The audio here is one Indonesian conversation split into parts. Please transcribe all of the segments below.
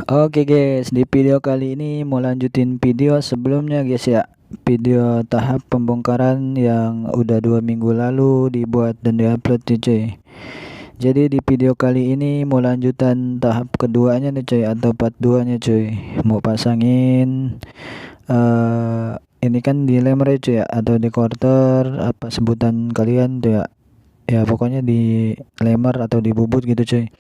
Oke guys, di video kali ini mau lanjutin video sebelumnya guys ya. Video tahap pembongkaran yang udah 2 minggu lalu dibuat dan diupload nih cuy. Jadi di video kali ini mau lanjutan tahap keduanya nih cuy, atau part 2 nya cuy. Mau pasangin ini kan di lemmer ya cuy ya, atau di quarter, apa sebutan kalian tuh ya. Ya pokoknya di lemmer atau di bubut gitu cuy.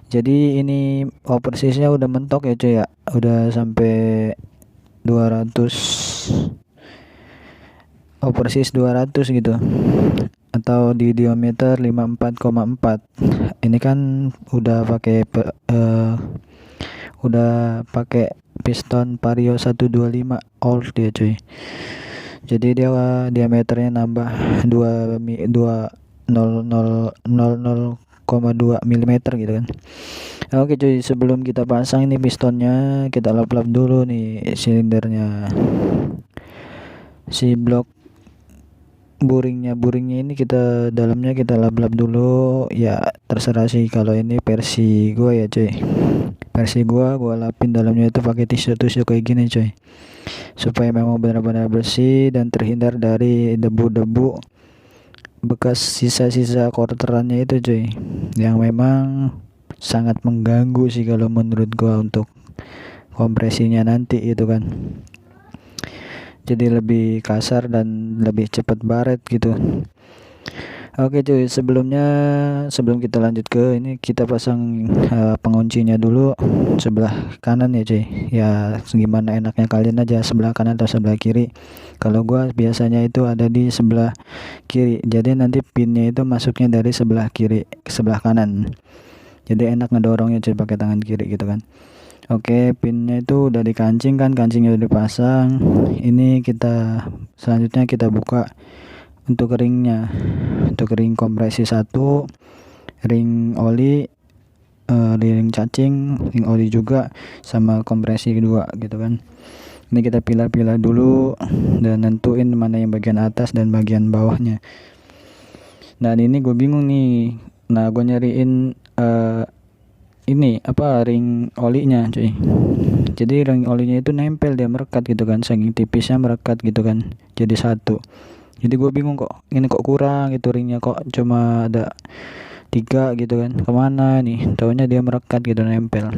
Jadi ini oversiznya udah mentok ya cuy ya, udah sampai 200, oversize 200 gitu, atau di diameter 54,4. Ini kan udah pakai piston Vario 125 old dia cuy. Jadi dia diameternya nambah 2 mm gitu kan. Oke cuy, sebelum kita pasang ini pistonnya, kita lap-lap dulu nih silindernya. Si blok buringnya ini kita dalamnya kita lap-lap dulu ya, terserah sih. Kalau ini versi gua ya cuy, versi gua lapin dalamnya itu pakai tisu kayak gini cuy, supaya memang benar-benar bersih dan terhindar dari debu-debu bekas sisa-sisa quarterannya itu cuy, yang memang sangat mengganggu sih kalau menurut gua untuk kompresinya nanti itu kan. Jadi lebih kasar dan lebih cepat baret gitu. Oke cuy, sebelum kita lanjut ke ini, kita pasang penguncinya dulu sebelah kanan ya cuy. Ya gimana enaknya kalian aja, sebelah kanan atau sebelah kiri. Kalau gua biasanya itu ada di sebelah kiri, jadi nanti pinnya itu masuknya dari sebelah kiri ke sebelah kanan, jadi enak ngedorongnya cuy pakai tangan kiri gitu kan. Oke, pinnya itu udah dikancing kan, kancingnya udah dipasang. Ini selanjutnya kita buka untuk ringnya, untuk ring kompresi 1, ring oli, ring cacing, ring oli juga, sama kompresi kedua gitu kan. Ini kita pilah-pilah dulu dan nentuin mana yang bagian atas dan bagian bawahnya. Nah ini gue bingung nih. Nah gue nyariin ini apa, ring olinya cuy. Jadi ring olinya itu nempel, dia merekat gitu kan, saking tipisnya merekat gitu kan, jadi satu. Jadi gue bingung, kok ini kok kurang gitu ringnya, kok cuma ada 3 gitu kan, kemana nih, taunya dia merekat gitu, nempel.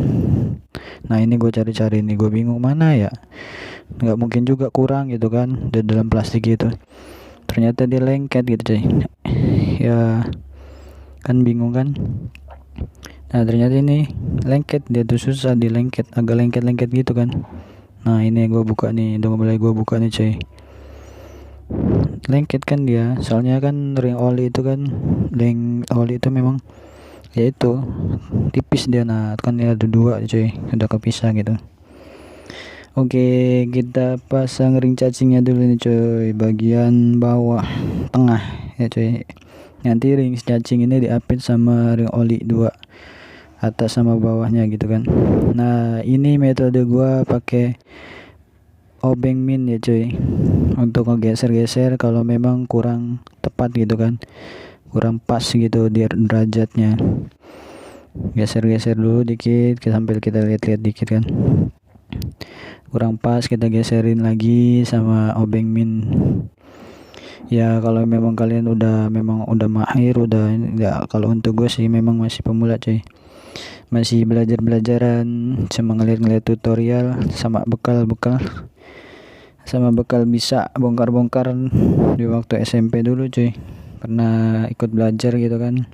Nah ini gue cari-cari nih, gue bingung mana ya, nggak mungkin juga kurang gitu kan di dalam plastik gitu. Ternyata dia lengket gitu cuy. Ya kan bingung kan. Nah ternyata ini lengket, dia tuh susah dilengket, agak lengket gitu kan. Nah ini gue buka nih, udah mulai gue buka nih cuy. Lengket kan dia, soalnya kan ring oli itu memang ya itu tipis dia. Nah kan dia ada 2 cuy, udah kepisah gitu. Oke, kita pasang ring cacingnya dulu nih cuy, bagian bawah tengah ya cuy. Nanti ring cacing ini diapit sama ring oli 2, atas sama bawahnya gitu kan. Nah ini metode gua pakai obeng min ya cuy, untuk ngegeser-geser kalau memang kurang tepat gitu kan, kurang pas gitu di derajatnya. Geser-geser dulu dikit sambil kita lihat-lihat dikit kan, kurang pas kita geserin lagi sama obeng min. Ya kalau memang kalian udah mahir, udah ya, kalau untuk gue sih memang masih pemula cuy, masih belajaran, cuma ngeliat tutorial sama bekal bisa bongkar di waktu SMP dulu cuy. Pernah ikut belajar gitu kan,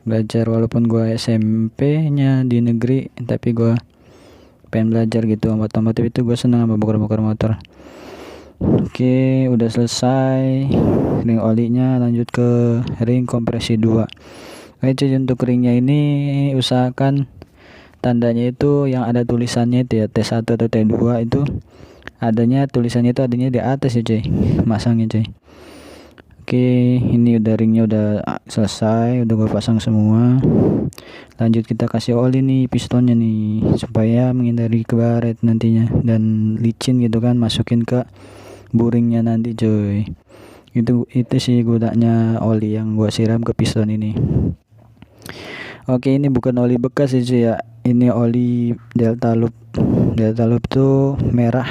belajar walaupun gua SMP nya di negeri, tapi gua pengen belajar gitu otomotif, itu gua senang sama bongkar motor. Oke, udah selesai ring olinya, lanjut ke ring kompresi 2. Oke cuy, untuk ringnya ini usahakan tandanya itu yang ada tulisannya itu ya, T1 atau T2 itu tulisannya itu adanya di atas ya cuy, masangnya cuy. Oke, ini udah ringnya udah selesai, udah gue pasang semua. Lanjut kita kasih oli nih pistonnya nih, supaya menghindari kebaret nantinya dan licin gitu kan, masukin ke buringnya nanti cuy. Itu sih gunanya oli yang gue siram ke piston ini. Oke, ini bukan oli bekas sih cuy ya, ini oli Delta Loop. Delta Loop tuh merah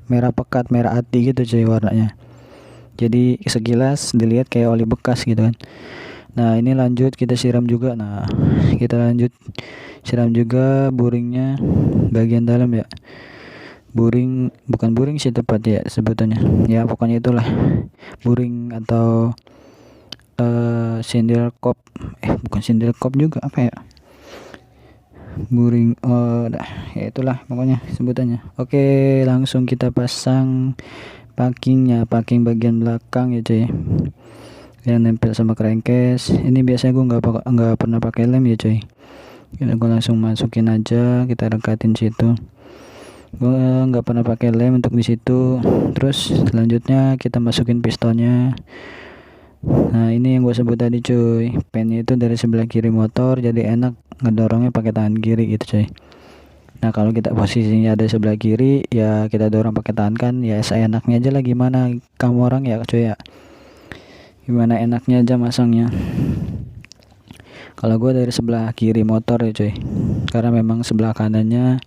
pekat, merah ati gitu cuy warnanya. Jadi sekilas dilihat kayak oli bekas gitu kan. Nah ini lanjut kita siram juga. Nah kita lanjut siram juga buringnya bagian dalam ya. Bukan buring sih tepat ya sebutannya ya, pokoknya itulah buring atau sindir kop, bukan sindir kop juga, apa ya, buring, ya itulah pokoknya sebutannya. Oke, langsung kita pasang packingnya, packing bagian belakang ya cuy, yang nempel sama crankcase. Ini biasanya gue nggak pernah pakai lem ya cuy. Gue langsung masukin aja, kita rekatin situ. Gue nggak pernah pakai lem untuk di situ. Terus selanjutnya kita masukin pistonnya. Nah ini yang gue sebut tadi cuy, pennya itu dari sebelah kiri motor, jadi enak ngedorongnya pakai tangan kiri gitu cuy. Nah kalau kita posisinya ada sebelah kiri ya kita dorong pakai tangan kan, ya seenaknya aja lah, gimana kamu orang ya cuy ya, gimana enaknya aja masangnya. Kalau gue dari sebelah kiri motor ya cuy, karena memang sebelah kanannya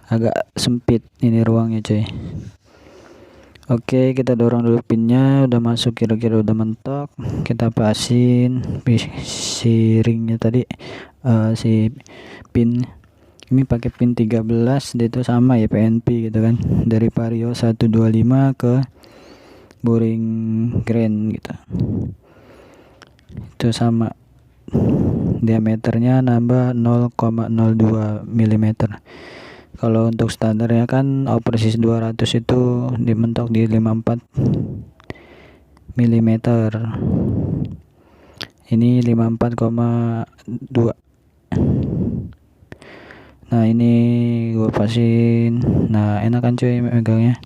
agak sempit ini ruangnya cuy. Oke, kita dorong dulu pinnya, udah masuk kira-kira udah mentok, kita pasin si ringnya tadi, si pin ini pakai pin 13, dia itu sama ya PNP gitu kan, dari Vario 125 ke buring grand gitu, itu sama, diameternya nambah 0,02 mm. Kalau untuk standarnya kan Opersis 200 itu dimentok di 54 mm. Ini 54,2. Nah ini gue pasin. Nah enak kan cuy megangnya.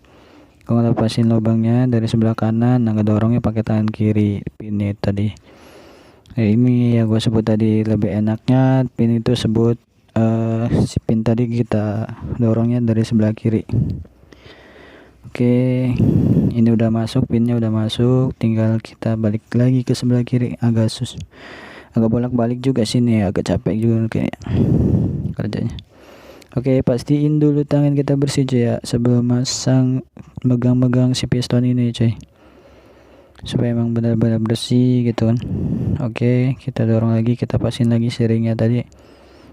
Gue lepasin lubangnya dari sebelah kanan, nah ngedorongnya pakai tangan kiri pin tadi. Ini ya gue sebut tadi, lebih enaknya pin itu sebut si pin tadi kita dorongnya dari sebelah kiri. Oke, ini udah masuk, pinnya udah masuk, tinggal kita balik lagi ke sebelah kiri. Agak bolak-balik juga sini ya, agak capek juga kayak kerjanya. Oke, pastiin dulu tangan kita bersih cuy ya sebelum masang megang-megang si piston ini cuy, supaya emang benar-benar bersih gitu kan. Oke, kita dorong lagi, kita pasin lagi si ringnya tadi.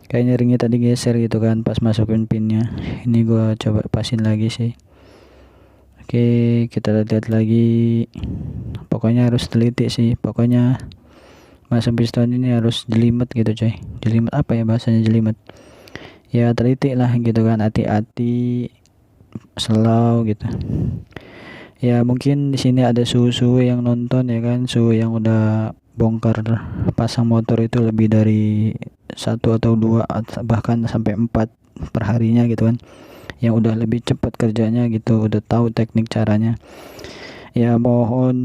Kayaknya ringnya tadi geser gitu kan pas masukin pinnya. Ini gua coba pasin lagi sih. Oke, kita lihat lagi. Pokoknya harus teliti sih. Pokoknya masang piston ini harus jelimet gitu coy. Jelimet apa ya bahasanya, jelimet? Ya teliti lah gitu kan, hati-hati, slow gitu. Ya mungkin di sini ada suhu yang nonton ya kan, suhu yang udah bongkar pasang motor itu lebih dari 1 atau 2 bahkan sampai 4 perharinya gitu kan, yang udah lebih cepat kerjanya gitu, udah tahu teknik caranya. Ya mohon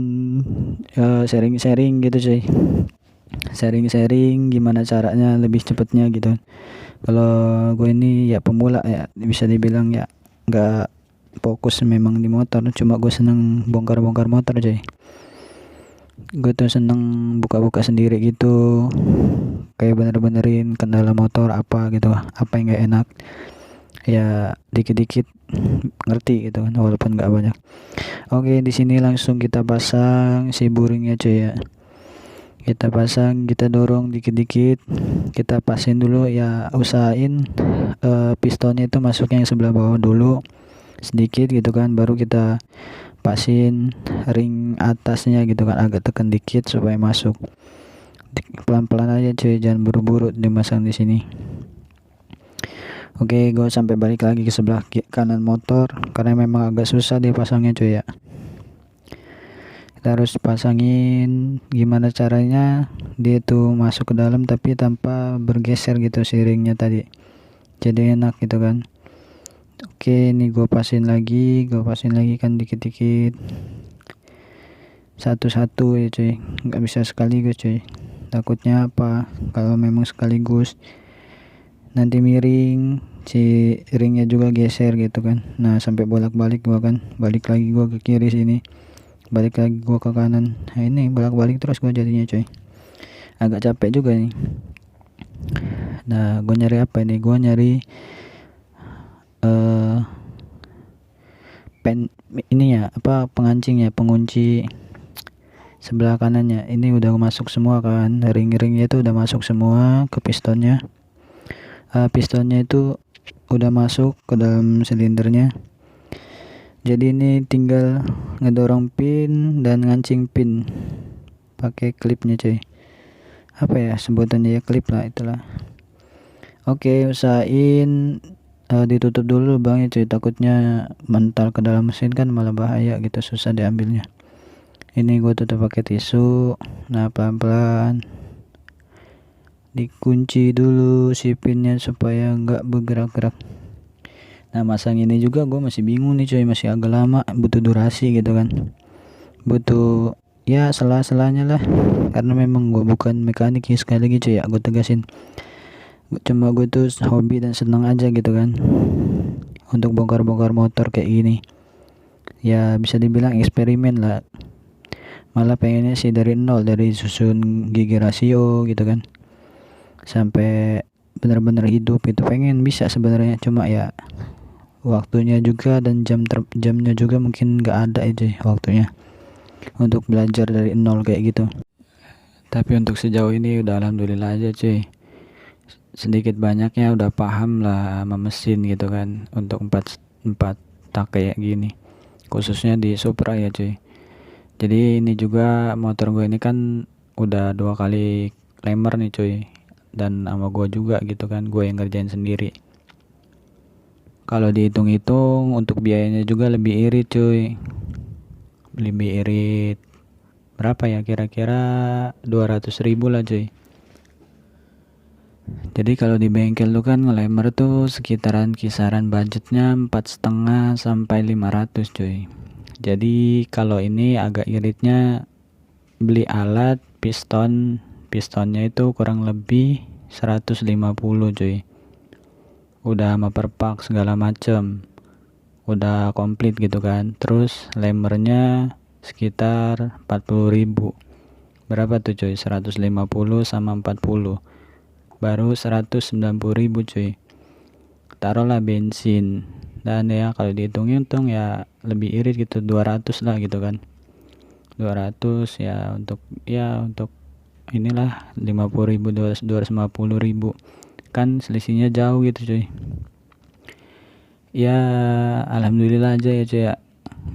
sharing-sharing gitu cuy, sharing gimana caranya lebih cepatnya gitu. Kalau gue ini ya pemula ya, bisa dibilang ya nggak fokus memang di motor, cuma gue seneng bongkar-bongkar motor cuy. Gue tuh seneng buka-buka sendiri gitu, kayak bener-benerin kendala motor apa gitu, apa yang gak enak ya dikit-dikit ngerti gitu kan, walaupun gak banyak. Oke, di sini langsung kita pasang si buringnya cuy ya. Kita pasang, kita dorong dikit-dikit, kita pasin dulu ya, usahain pistonnya itu masuknya yang sebelah bawah dulu sedikit gitu kan, baru kita pasin ring atasnya gitu kan, agak tekan dikit supaya masuk. Pelan-pelan aja cuy, jangan buru-buru dimasang di sini. Oke, gue sampai balik lagi ke sebelah kanan motor karena memang agak susah dipasangnya cuy ya. Kita harus pasangin gimana caranya dia tuh masuk ke dalam tapi tanpa bergeser gitu si ringnya tadi, jadi enak gitu kan. Oke, ini gue pasin lagi kan dikit-dikit, satu-satu ya cuy, nggak bisa sekaligus cuy. Takutnya apa, kalau memang sekaligus nanti miring, si ringnya juga geser gitu kan. Nah sampai bolak-balik gua kan, balik lagi gua ke kiri sini, balik lagi gua ke kanan. Nah ini bolak-balik terus gua jadinya cuy, agak capek juga nih. Nah gue nyari apa ini, gue nyari ini ya, apa, pengancingnya, pengunci sebelah kanannya. Ini udah masuk semua kan, ring-ringnya itu udah masuk semua ke pistonnya. Pistonnya itu udah masuk ke dalam silindernya. Jadi ini tinggal ngedorong pin dan ngancing pin pakai klipnya cuy. Apa ya sebutannya, ya klip lah itulah. Oke, usahain ditutup dulu lubangnya cuy, takutnya mental ke dalam mesin kan malah bahaya gitu, susah diambilnya. Ini gue tutup pakai tisu. Nah pelan-pelan dikunci dulu si pinnya supaya nggak bergerak-gerak. Nah masang ini juga gue masih bingung nih cuy, masih agak lama, butuh durasi gitu kan, butuh ya sela-selanya lah, karena memang gue bukan mekanik ya, sekali lagi cuy ya gue tegasin, cuma gue tuh hobi dan senang aja gitu kan untuk bongkar-bongkar motor kayak gini. Ya bisa dibilang eksperimen lah, malah pengennya sih dari nol, dari susun gigi rasio gitu kan sampai benar-benar hidup itu, pengen bisa sebenarnya, cuma ya waktunya juga dan jamnya juga mungkin nggak ada aja waktunya untuk belajar dari nol kayak gitu. Tapi untuk sejauh ini udah alhamdulillah aja cuy, sedikit banyaknya udah paham lah sama mesin gitu kan, untuk empat tak kayak gini, khususnya di Supra ya cuy. Jadi ini juga motor gue ini kan udah 2 kali lemer nih cuy, dan sama gue juga gitu kan, gue yang ngerjain sendiri. Kalau dihitung-hitung untuk biayanya juga lebih irit cuy, lebih irit berapa ya, kira-kira 200.000 lah cuy. Jadi kalau di bengkel tuh kan ngelemer tuh sekitaran kisaran budgetnya 4,5 sampai 500 cuy. Jadi kalau ini agak iritnya beli alat pistonnya itu kurang lebih 150 cuy, udah sama perpak segala macem, udah komplit gitu kan. Terus lemernya sekitar 40.000, berapa tuh cuy, 150 sama 40 baru 190.000 cuy. Taruhlah bensin, dan ya kalau dihitung-hitung ya lebih irit gitu, 200 lah gitu kan, 200 ya untuk inilah 50.000, 250.000 kan selisihnya jauh gitu cuy. Ya alhamdulillah aja ya cuy ya,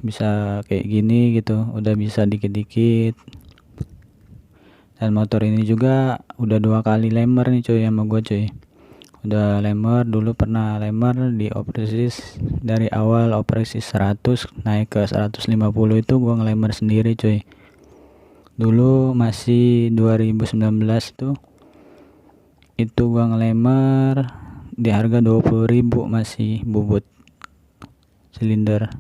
bisa kayak gini gitu, udah bisa dikit-dikit. Dan motor ini juga udah 2 kali lemer nih cuy sama gue cuy, udah lemer, dulu pernah lemer di operasi, dari awal operasi 100 naik ke 150 itu gue ngelemer sendiri cuy. Dulu masih 2019 tuh, itu gue ngelemer di harga 20.000, masih bubut silinder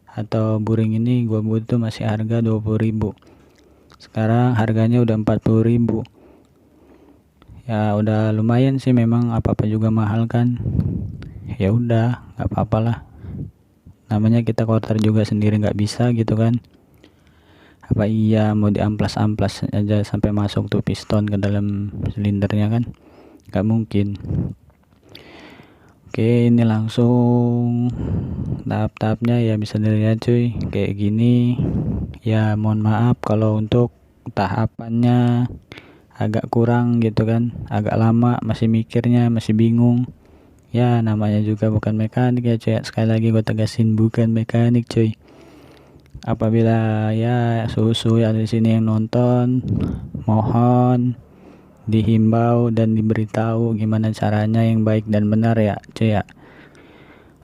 atau buring ini gue butuh masih harga 20.000. Sekarang harganya udah 40.000. Ya udah lumayan sih, memang apa-apa juga mahal kan. Ya udah, nggak apa-apa lah. Namanya kita kotor juga sendiri nggak bisa gitu kan. Apa iya mau diamplas-amplas aja sampai masuk tuh piston ke dalam silindernya kan? Nggak mungkin. Oke, ini langsung tahap-tahapnya ya bisa dilihat cuy, kayak gini. Ya mohon maaf kalau untuk tahapannya agak kurang gitu kan, agak lama, masih mikirnya, masih bingung. Ya namanya juga bukan mekanik ya cuy, sekali lagi gue tegasin bukan mekanik cuy. Apabila ya susu ada di sini yang nonton, mohon dihimbau dan diberitahu gimana caranya yang baik dan benar ya cuy ya.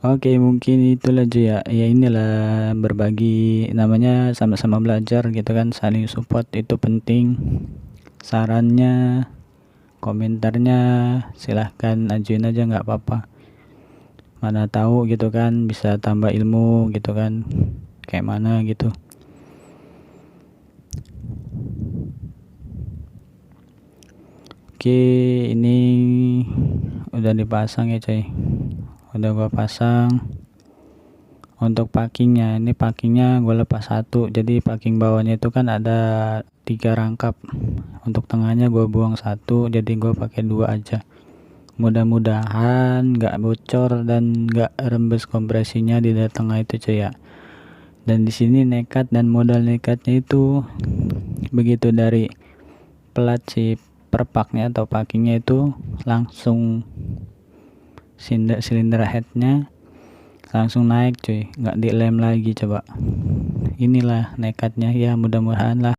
Oke, mungkin itulah cuy ya. Ya inilah berbagi, namanya sama-sama belajar gitu kan, saling support itu penting. Sarannya, komentarnya silahkan ajuin aja, nggak apa-apa. Mana tahu gitu kan bisa tambah ilmu gitu kan, kayak mana gitu. Oke, ini udah dipasang ya coy, udah gua pasang. Untuk packingnya, ini packingnya gue lepas satu, jadi packing bawahnya itu kan ada 3 rangkap. Untuk tengahnya gue buang 1, jadi gue pakai 2 aja. Mudah-mudahan nggak bocor dan nggak rembes kompresinya di tengah itu cuy ya. Dan di sini nekat, dan modal nekatnya itu begitu dari plat si perpaknya atau packingnya itu langsung silinder headnya langsung naik cuy, nggak dilem lagi. Coba inilah nekatnya ya, mudah-mudahan lah